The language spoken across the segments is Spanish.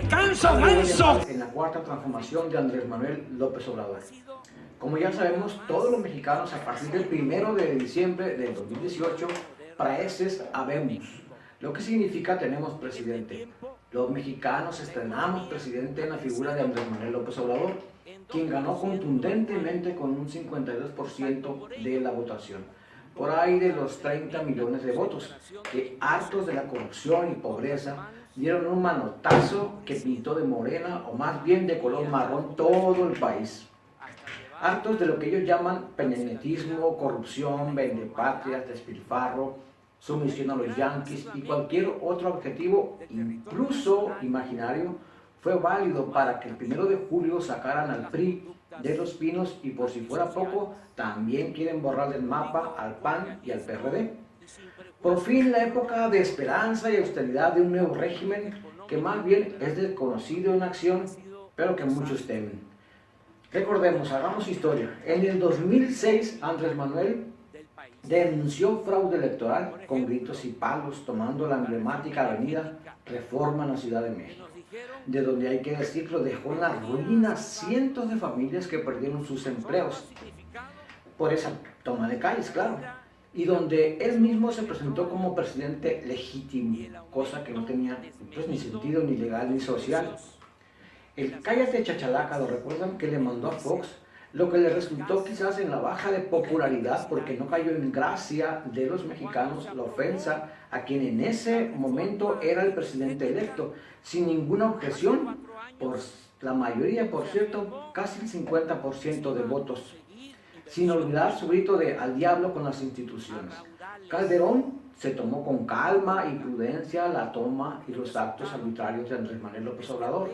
¡Canso, manso! En la cuarta transformación de Andrés Manuel López Obrador. Como ya sabemos, todos los mexicanos a partir del 1 de diciembre del 2018, praeses habemus, lo que significa tenemos presidente. Los mexicanos estrenamos presidente en la figura de Andrés Manuel López Obrador, quien ganó contundentemente con un 52% de la votación, por ahí de los 30 millones de votos, que hartos de la corrupción y pobreza, dieron un manotazo que pintó de morena, o más bien de color marrón, todo el país. Hartos de lo que ellos llaman peñanetismo, corrupción, vendepatrias, despilfarro, sumisión a los yanquis y cualquier otro objetivo, incluso imaginario, fue válido para que el 1 de julio sacaran al PRI de Los Pinos y, por si fuera poco, también quieren borrar del mapa al PAN y al PRD. Por fin la época de esperanza y austeridad de un nuevo régimen que más bien es desconocido en acción, pero que muchos temen. Recordemos, hagamos historia. En el 2006, Andrés Manuel denunció fraude electoral con gritos y palos, tomando la emblemática avenida Reforma en la Ciudad de México, de donde, hay que decirlo, dejó en la ruina cientos de familias que perdieron sus empleos por esa toma de calles, claro, y donde él mismo se presentó como presidente legítimo, cosa que no tenía pues, ni sentido, ni legal, ni social. El cállate chachalaca, ¿lo recuerdan? Que le mandó a Fox, lo que le resultó quizás en la baja de popularidad porque no cayó en gracia de los mexicanos la ofensa a quien en ese momento era el presidente electo, sin ninguna objeción, por la mayoría, por cierto, casi el 50% de votos, sin olvidar su grito de al diablo con las instituciones. Calderón se tomó con calma y prudencia la toma y los actos arbitrarios de Andrés Manuel López Obrador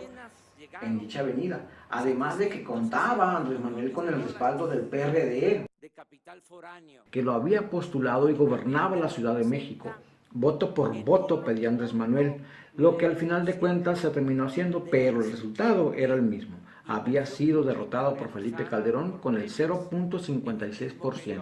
en dicha avenida, además de que contaba Andrés Manuel con el respaldo del PRD, que lo había postulado y gobernaba la Ciudad de México. Voto por voto pedía Andrés Manuel, lo que al final de cuentas se terminó haciendo, pero el resultado era el mismo. Había sido derrotado por Felipe Calderón con el 0.56%.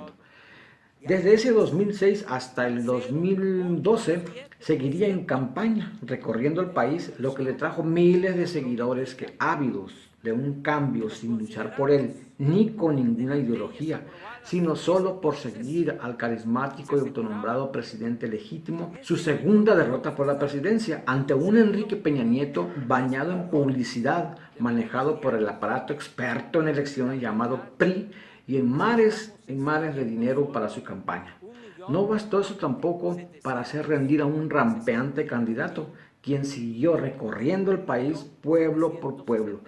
Desde ese 2006 hasta el 2012 seguiría en campaña, recorriendo el país, lo que le trajo miles de seguidores que, ávidos de un cambio sin luchar por él, ni con ninguna ideología, sino solo por seguir al carismático y autonombrado presidente legítimo, su segunda derrota por la presidencia, ante un Enrique Peña Nieto bañado en publicidad, manejado por el aparato experto en elecciones llamado PRI, y en mares de dinero para su campaña. No bastó eso tampoco para hacer rendir a un rampeante candidato, quien siguió recorriendo el país pueblo por pueblo.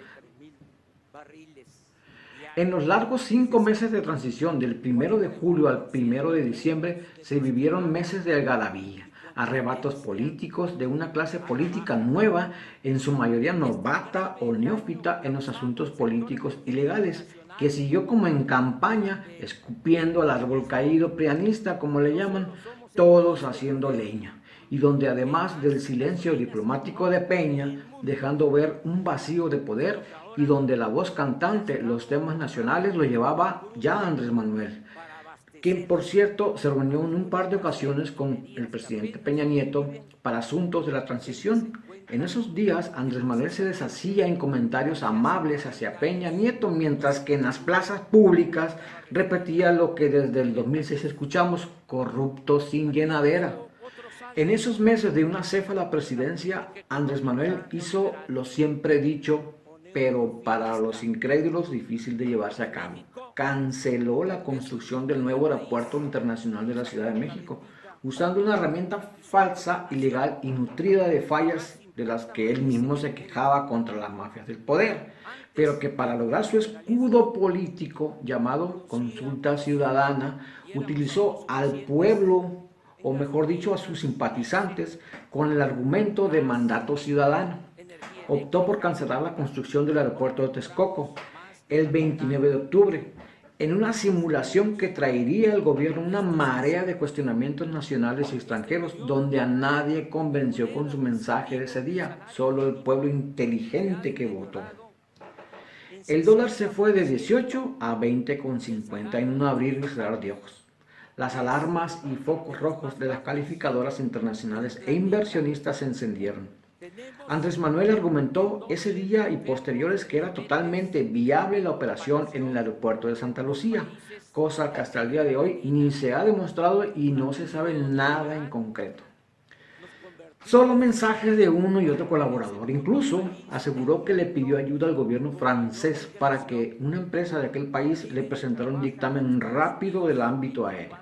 En los largos 5 meses de transición, del 1 de julio al 1 de diciembre, se vivieron meses de algarabía, arrebatos políticos de una clase política nueva, en su mayoría novata o neófita en los asuntos políticos y legales, que siguió como en campaña, escupiendo al árbol caído prianista, como le llaman, todos haciendo leña, y donde además del silencio diplomático de Peña, dejando ver un vacío de poder, y donde la voz cantante, los temas nacionales, lo llevaba ya Andrés Manuel, quien por cierto se reunió en un par de ocasiones con el presidente Peña Nieto para asuntos de la transición. En esos días Andrés Manuel se deshacía en comentarios amables hacia Peña Nieto, mientras que en las plazas públicas repetía lo que desde el 2006 escuchamos: corrupto sin llenadera. En esos meses de una céfala presidencia, Andrés Manuel hizo lo siempre dicho, pero para los incrédulos difícil de llevarse a cabo. Canceló la construcción del nuevo aeropuerto internacional de la Ciudad de México, usando una herramienta falsa, ilegal y nutrida de fallas de las que él mismo se quejaba contra las mafias del poder, pero que para lograr su escudo político llamado consulta ciudadana, utilizó al pueblo, o mejor dicho, a sus simpatizantes, con el argumento de mandato ciudadano. Optó por cancelar la construcción del aeropuerto de Texcoco el 29 de octubre, en una simulación que traería al gobierno una marea de cuestionamientos nacionales y extranjeros, donde a nadie convenció con su mensaje de ese día, solo el pueblo inteligente que votó. El dólar se fue de 18 a 20,50 en un abrir y cerrar de ojos. Las alarmas y focos rojos de las calificadoras internacionales e inversionistas se encendieron. Andrés Manuel argumentó ese día y posteriores que era totalmente viable la operación en el aeropuerto de Santa Lucía, cosa que hasta el día de hoy ni se ha demostrado y no se sabe nada en concreto. Solo mensajes de uno y otro colaborador. Incluso aseguró que le pidió ayuda al gobierno francés para que una empresa de aquel país le presentara un dictamen rápido del ámbito aéreo.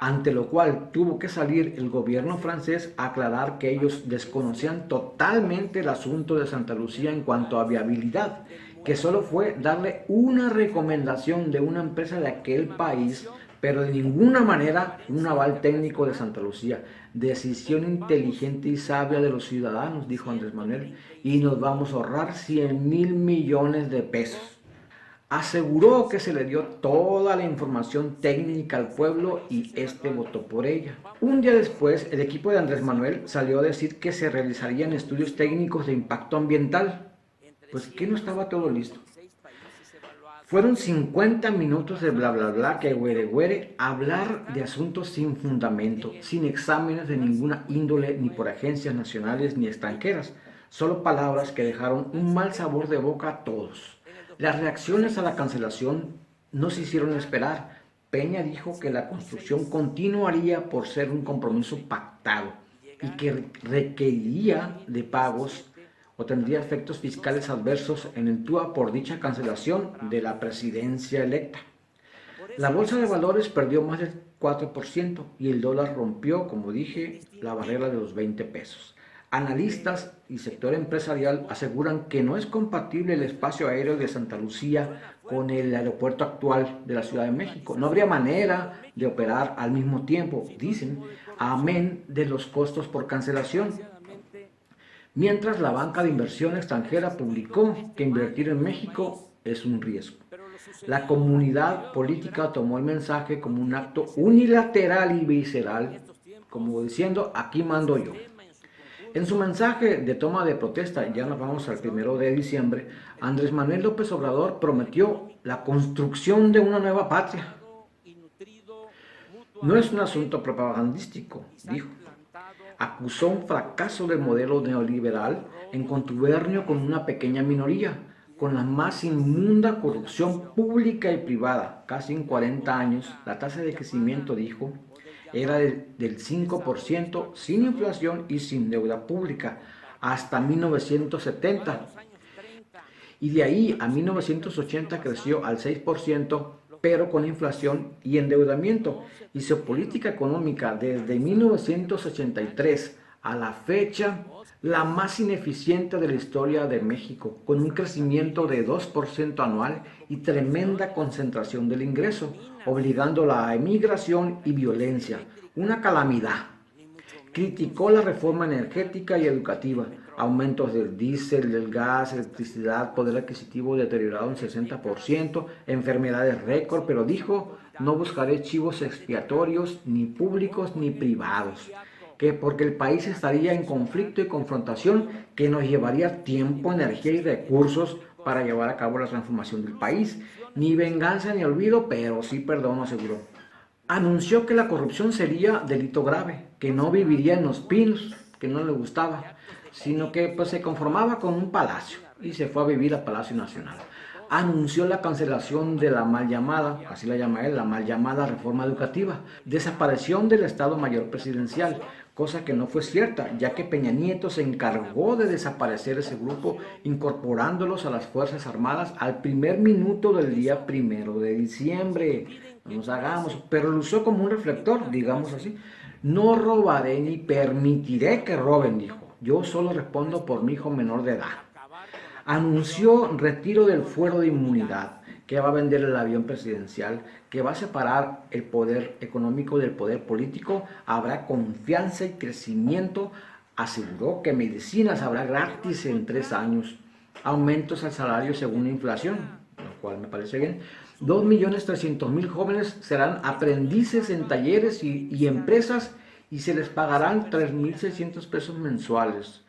Ante lo cual tuvo que salir el gobierno francés a aclarar que ellos desconocían totalmente el asunto de Santa Lucía en cuanto a viabilidad, que solo fue darle una recomendación de una empresa de aquel país, pero de ninguna manera un aval técnico de Santa Lucía. Decisión inteligente y sabia de los ciudadanos, dijo Andrés Manuel, y nos vamos a ahorrar 100,000 millones de pesos. Aseguró que se le dio toda la información técnica al pueblo y este votó por ella. Un día después, el equipo de Andrés Manuel salió a decir que se realizarían estudios técnicos de impacto ambiental. Pues que no estaba todo listo. Fueron 50 minutos de bla bla bla, que güere güere, hablar de asuntos sin fundamento, sin exámenes de ninguna índole, ni por agencias nacionales ni extranjeras. Solo palabras que dejaron un mal sabor de boca a todos. Las reacciones a la cancelación no se hicieron esperar. Peña dijo que la construcción continuaría por ser un compromiso pactado y que requeriría de pagos o tendría efectos fiscales adversos en el TUA por dicha cancelación de la presidencia electa. La bolsa de valores perdió más del 4% y el dólar rompió, como dije, la barrera de los 20 pesos. Analistas y sector empresarial aseguran que no es compatible el espacio aéreo de Santa Lucía con el aeropuerto actual de la Ciudad de México. No habría manera de operar al mismo tiempo, dicen, amén de los costos por cancelación. Mientras la banca de inversión extranjera publicó que invertir en México es un riesgo. La comunidad política tomó el mensaje como un acto unilateral y visceral, como diciendo, aquí mando yo. En su mensaje de toma de protesta, ya nos vamos al 1 de diciembre, Andrés Manuel López Obrador prometió la construcción de una nueva patria. No es un asunto propagandístico, dijo. Acusó un fracaso del modelo neoliberal en contubernio con una pequeña minoría, con la más inmunda corrupción pública y privada. Casi en 40 años, la tasa de crecimiento, dijo, era del 5% sin inflación y sin deuda pública hasta 1970. Y de ahí a 1980 creció al 6%, pero con inflación y endeudamiento. Y su política económica desde 1983 a la fecha, la más ineficiente de la historia de México, con un crecimiento de 2% anual y tremenda concentración del ingreso, obligando a la emigración y violencia, una calamidad. Criticó la reforma energética y educativa, aumentos del diésel, del gas, electricidad, poder adquisitivo deteriorado en 60%, enfermedades récord, pero dijo, no buscaré chivos expiatorios, ni públicos ni privados, que porque el país estaría en conflicto y confrontación que nos llevaría tiempo, energía y recursos para llevar a cabo la transformación del país. Ni venganza ni olvido, pero sí perdón, aseguró. Anunció que la corrupción sería delito grave, que no viviría en Los Pinos, que no le gustaba, sino que pues, se conformaba con un palacio y se fue a vivir al Palacio Nacional. Anunció la cancelación de la mal llamada, así la llama él, la mal llamada reforma educativa, desaparición del Estado Mayor Presidencial, cosa que no fue cierta, ya que Peña Nieto se encargó de desaparecer ese grupo, incorporándolos a las Fuerzas Armadas al primer minuto del día 1 de diciembre. No nos hagamos, pero lo usó como un reflector, digamos así. No robaré ni permitiré que roben, dijo. Yo solo respondo por mi hijo menor de edad. Anunció retiro del fuero de inmunidad, que va a vender el avión presidencial, que va a separar el poder económico del poder político, habrá confianza y crecimiento, aseguró que medicinas habrá gratis en 3 años, aumentos al salario según la inflación, lo cual me parece bien. 2.300.000 jóvenes serán aprendices en talleres y empresas y se les pagarán 3.600 pesos mensuales.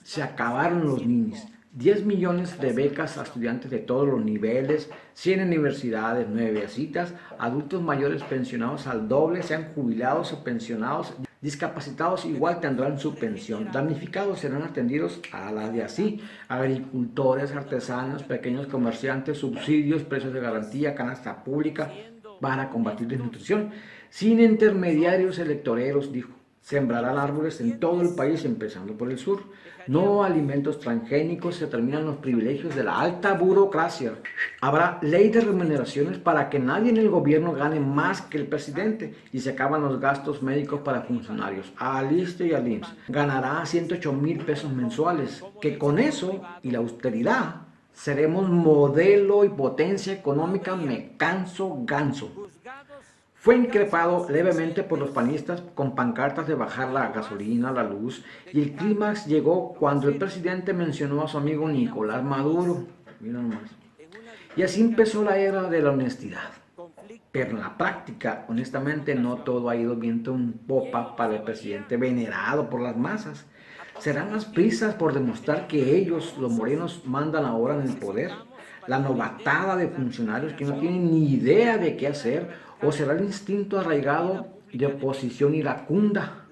Se acabaron los ninis. 10 millones de becas a estudiantes de todos los niveles, 100 universidades nuevecitas, adultos mayores pensionados al doble, sean jubilados o pensionados. Discapacitados igual tendrán su pensión. Damnificados serán atendidos a la de así. Agricultores, artesanos, pequeños comerciantes, subsidios, precios de garantía, canasta pública para combatir desnutrición. Sin intermediarios electoreros, dijo. Sembrarán árboles en todo el país, empezando por el sur. No alimentos transgénicos, se terminan los privilegios de la alta burocracia. Habrá ley de remuneraciones para que nadie en el gobierno gane más que el presidente y se acaban los gastos médicos para funcionarios. Al ISSSTE y al IMSS ganará 108,000 pesos mensuales, que con eso y la austeridad seremos modelo y potencia económica, me canso ganso. Fue increpado levemente por los panistas con pancartas de bajar la gasolina, la luz, y el clímax llegó cuando el presidente mencionó a su amigo Nicolás Maduro. Mira nomás. Y así empezó la era de la honestidad. Pero en la práctica, honestamente, no todo ha ido viento en popa para el presidente venerado por las masas. ¿Serán las prisas por demostrar que ellos, los morenos, mandan ahora en el poder? ¿La novatada de funcionarios que no tienen ni idea de qué hacer? ¿O será el instinto arraigado de oposición iracunda?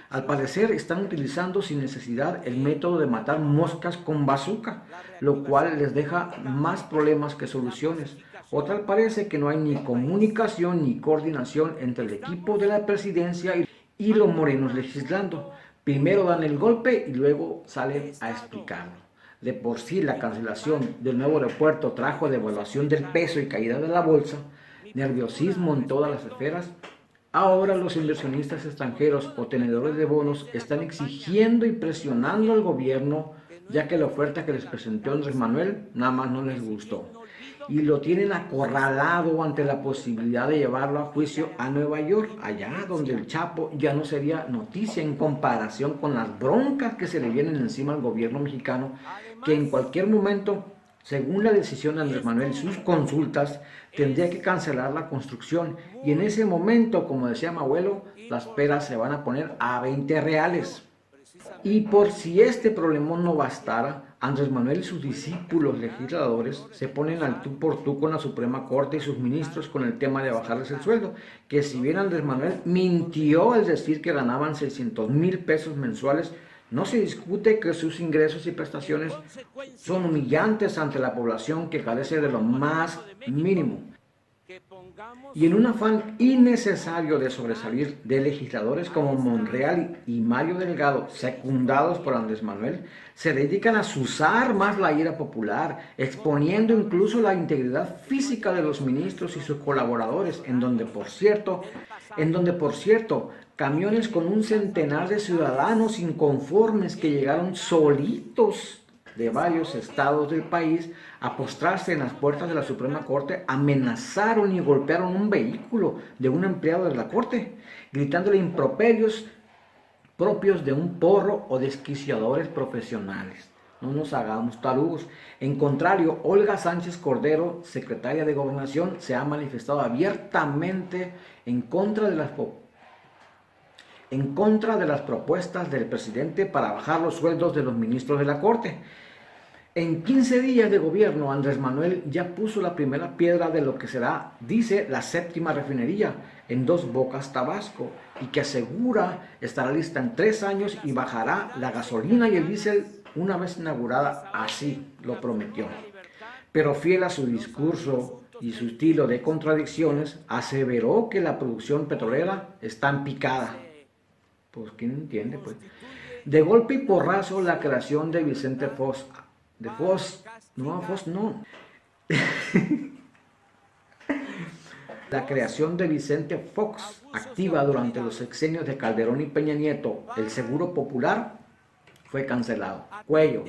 Al parecer están utilizando sin necesidad el método de matar moscas con bazooka, lo cual les deja más problemas que soluciones. O tal parece que no hay ni comunicación ni coordinación entre el equipo de la presidencia y los morenos legislando. Primero dan el golpe y luego salen a explicarlo. De por sí la cancelación del nuevo aeropuerto trajo devaluación del peso y caída de la bolsa, nerviosismo en todas las esferas. Ahora los inversionistas extranjeros o tenedores de bonos están exigiendo y presionando al gobierno, ya que la oferta que les presentó Andrés Manuel nada más no les gustó. Y lo tienen acorralado ante la posibilidad de llevarlo a juicio a Nueva York, allá donde el Chapo ya no sería noticia en comparación con las broncas que se le vienen encima al gobierno mexicano, que en cualquier momento, según la decisión de Andrés Manuel y sus consultas, tendría que cancelar la construcción. Y en ese momento, como decía mi abuelo, las peras se van a poner a 20 reales. Y por si este problemón no bastara, Andrés Manuel y sus discípulos legisladores se ponen al tú por tú con la Suprema Corte y sus ministros con el tema de bajarles el sueldo, que si bien Andrés Manuel mintió al decir que ganaban 600,000 pesos mensuales, no se discute que sus ingresos y prestaciones son humillantes ante la población que carece de lo más mínimo. Y en un afán innecesario de sobresalir de legisladores como Monreal y Mario Delgado, secundados por Andrés Manuel, se dedican a azuzar más la ira popular, exponiendo incluso la integridad física de los ministros y sus colaboradores, en donde por cierto, camiones con un centenar de ciudadanos inconformes que llegaron solitos de varios estados del país a postrarse en las puertas de la Suprema Corte, amenazaron y golpearon un vehículo de un empleado de la Corte, gritándole improperios propios de un porro o desquiciadores profesionales. No nos hagamos tarugos. En contrario, Olga Sánchez Cordero, secretaria de Gobernación, se ha manifestado abiertamente en contra de las propuestas del presidente para bajar los sueldos de los ministros de la Corte. En 15 días de gobierno, Andrés Manuel ya puso la primera piedra de lo que será, dice, la séptima refinería en Dos Bocas, Tabasco, y que asegura estará lista en 3 años y bajará la gasolina y el diésel una vez inaugurada, así lo prometió. Pero fiel a su discurso y su estilo de contradicciones, aseveró que la producción petrolera está en picada. Pues, ¿quién entiende? Pues, de golpe y porrazo, la creación de Vicente Fox, La creación de Vicente Fox, activa durante los sexenios de Calderón y Peña Nieto, el Seguro Popular, fue cancelado. Cuello.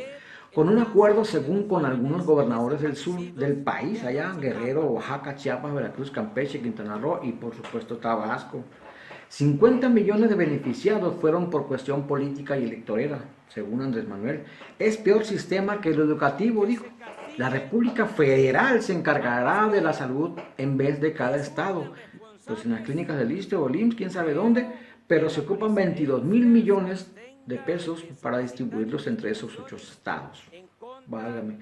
Con un acuerdo según con algunos gobernadores del sur del país, allá Guerrero, Oaxaca, Chiapas, Veracruz, Campeche, Quintana Roo y por supuesto Tabasco. 50 millones de beneficiados fueron por cuestión política y electorera, según Andrés Manuel. Es peor sistema que el educativo, dijo. La República Federal se encargará de la salud en vez de cada estado. Pues en las clínicas del ISSSTE o el IMSS, quién sabe dónde, pero se ocupan 22,000 millones de pesos para distribuirlos entre esos 8 estados. Válgame.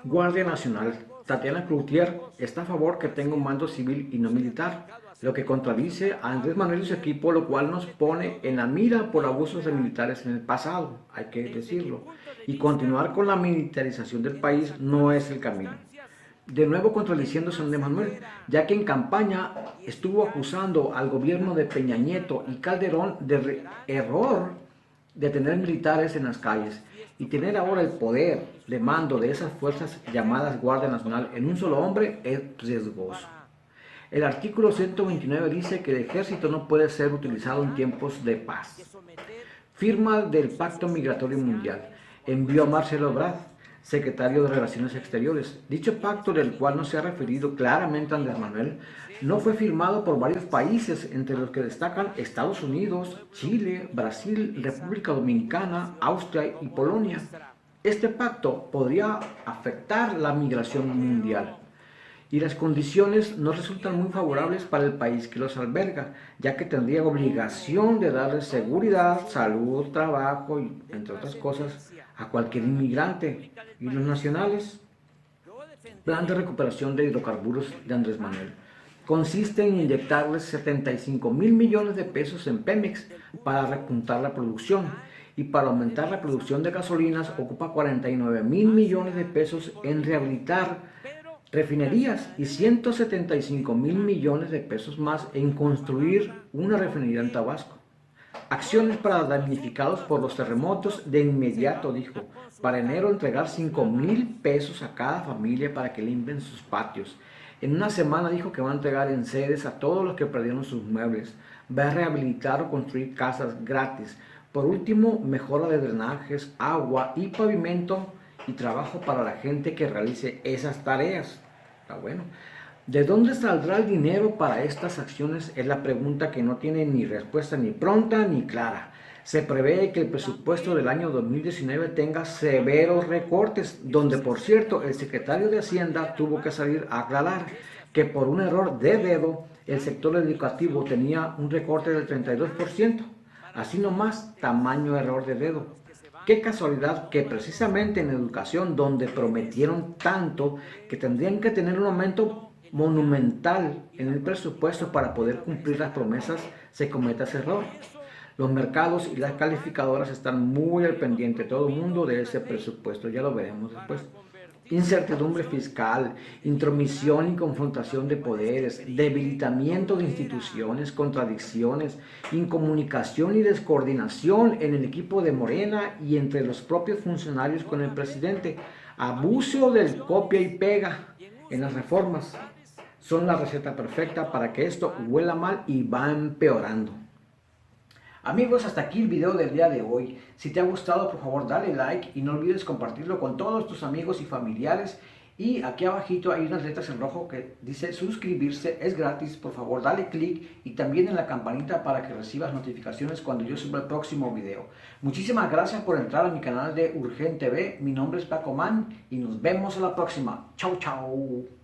Guardia Nacional. Tatiana Cloutier está a favor que tenga un mando civil y no militar, lo que contradice a Andrés Manuel y su equipo, lo cual nos pone en la mira por abusos de militares en el pasado, hay que decirlo, y continuar con la militarización del país no es el camino. De nuevo contradiciéndose a Andrés Manuel, ya que en campaña estuvo acusando al gobierno de Peña Nieto y Calderón de error de tener militares en las calles, y tener ahora el poder de mando de esas fuerzas llamadas Guardia Nacional en un solo hombre es riesgoso. El artículo 129 dice que el ejército no puede ser utilizado en tiempos de paz. Firma del Pacto Migratorio Mundial. Envió a Marcelo Ebrard, secretario de Relaciones Exteriores. Dicho pacto, del cual no se ha referido claramente a Andrés Manuel, no fue firmado por varios países, entre los que destacan Estados Unidos, Chile, Brasil, República Dominicana, Austria y Polonia. Este pacto podría afectar la migración mundial, y las condiciones no resultan muy favorables para el país que los alberga, ya que tendría obligación de darle seguridad, salud, trabajo y, entre otras cosas, a cualquier inmigrante. ¿Y los nacionales? Plan de recuperación de hidrocarburos de Andrés Manuel. Consiste en inyectarles 75.000 millones de pesos en Pemex para repuntar la producción, y para aumentar la producción de gasolinas ocupa 49.000 millones de pesos en rehabilitar refinerías y 175.000 millones de pesos más en construir una refinería en Tabasco. Acciones para damnificados por los terremotos de inmediato, dijo. Para enero entregar 5.000 pesos a cada familia para que limpien sus patios. En una semana dijo que va a entregar en sedes a todos los que perdieron sus muebles. Va a rehabilitar o construir casas gratis. Por último, mejora de drenajes, agua y pavimento y trabajo para la gente que realice esas tareas. Está bueno. ¿De dónde saldrá el dinero para estas acciones? Es la pregunta que no tiene ni respuesta ni pronta ni clara. Se prevé que el presupuesto del año 2019 tenga severos recortes, donde por cierto el secretario de Hacienda tuvo que salir a aclarar que por un error de dedo el sector educativo tenía un recorte del 32%. Así nomás, tamaño error de dedo. Qué casualidad que precisamente en educación, donde prometieron tanto que tendrían que tener un aumento monumental en el presupuesto para poder cumplir las promesas, se cometa ese error. Los mercados y las calificadoras están muy al pendiente, todo el mundo, de ese presupuesto, ya lo veremos después. Incertidumbre fiscal, intromisión y confrontación de poderes, debilitamiento de instituciones, contradicciones, incomunicación y descoordinación en el equipo de Morena y entre los propios funcionarios con el presidente, abuso del copia y pega en las reformas. Son la receta perfecta para que esto huela mal y va empeorando. Amigos, hasta aquí el video del día de hoy. Si te ha gustado, por favor dale like y no olvides compartirlo con todos tus amigos y familiares. Y aquí abajito hay unas letras en rojo que dice suscribirse, es gratis, por favor dale click y también en la campanita para que recibas notificaciones cuando yo suba el próximo video. Muchísimas gracias por entrar a mi canal de Urgen TV, mi nombre es Paco Man y nos vemos en la próxima. Chau chau.